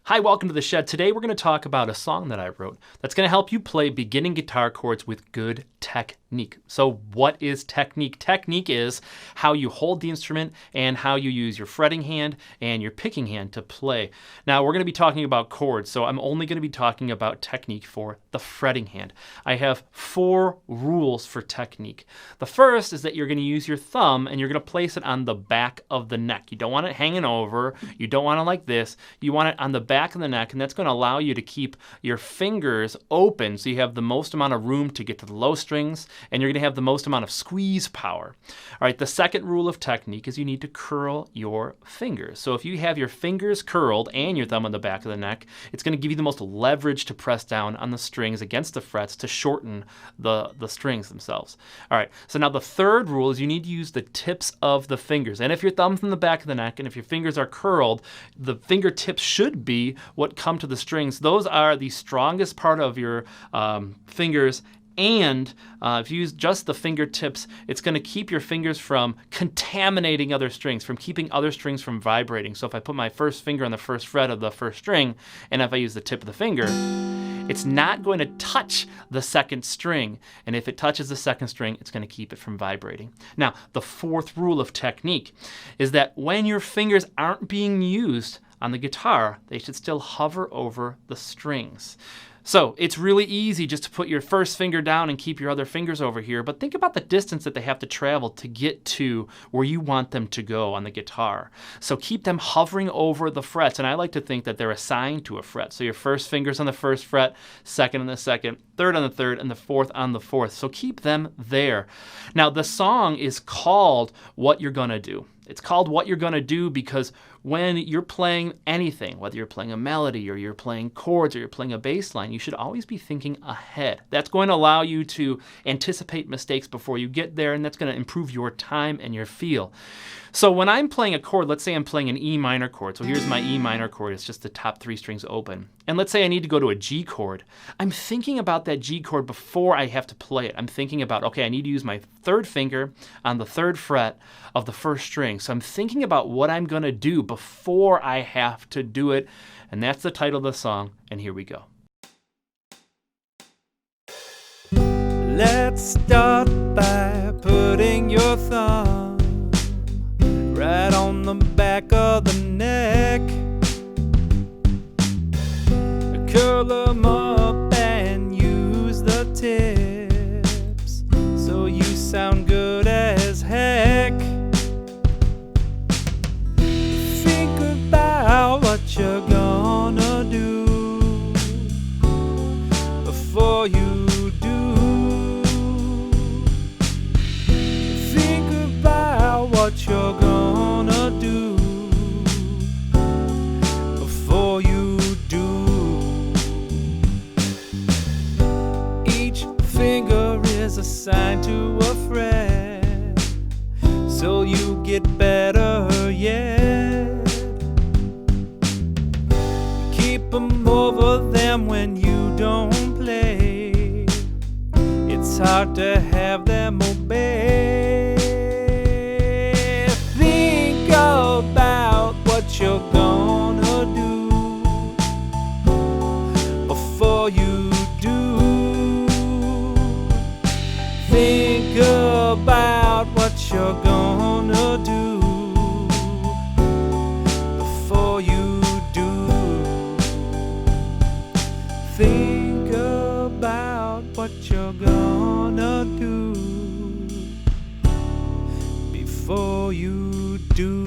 Hi, welcome to The Shed. Today we're going to talk about a song that I wrote that's going to help you play beginning guitar chords with good technique. So what is technique? Technique is how you hold the instrument and how you use your fretting hand and your picking hand to play. Now we're going to be talking about chords, so I'm only going to be talking about technique for the fretting hand. I have 4 rules for technique. The first is that you're going to use your thumb and you're going to place it on the back of the neck. You don't want it hanging over. You don't want it like this. You want it on the back of the neck, and that's going to allow you to keep your fingers open so you have the most amount of room to get to the low strings, and you're going to have the most amount of squeeze power. All right, the second rule of technique is you need to curl your fingers. So if you have your fingers curled and your thumb on the back of the neck, it's going to give you the most leverage to press down on the strings against the frets to shorten the strings themselves. All right, so now the third rule is you need to use the tips of the fingers. And if your thumb's in the back of the neck and if your fingers are curled, the fingertips should be what come to the strings. Those are the strongest part of your fingers. And if you use just the fingertips, it's going to keep your fingers from contaminating other strings, from keeping other strings from vibrating. So if I put my first finger on the first fret of the first string, and if I use the tip of the finger, it's not going to touch the second string. And if it touches the second string, it's going to keep it from vibrating. Now, the fourth rule of technique is that when your fingers aren't being used on the guitar, they should still hover over the strings. So it's really easy just to put your first finger down and keep your other fingers over here, but think about the distance that they have to travel to get to where you want them to go on the guitar. So keep them hovering over the frets, and I like to think that they're assigned to a fret. So your first finger's on the first fret, second on the second, third on the third, and the fourth on the fourth. So keep them there. Now the song is called What You're Gonna Do. It's called What You're Gonna Do because when you're playing anything, whether you're playing a melody or you're playing chords or you're playing a bass line, you should always be thinking ahead. That's going to allow you to anticipate mistakes before you get there, and that's going to improve your time and your feel. So when I'm playing a chord, let's say I'm playing an E minor chord. So here's my E minor chord. It's just the top 3 strings open. And let's say I need to go to a G chord. I'm thinking about that G chord before I have to play it. I'm thinking about, okay, I need to use my third finger on the third fret of the first string. So I'm thinking about what I'm going to do before I have to do it. And that's the title of the song. And here we go. Let's start by putting your thumb right on the back of the neck. Curl them up and use the tips so you sound good as heck. Think about what you're gonna do before you do. Think about what you're gonna do before you do. Each finger is assigned to a fret, so you get better yet. Keep them over them when you don't play. It's hard to have them obey. Think about what you're gonna do before you do. Think about what you're gonna do before you do. Think about what you're gonna do before you do.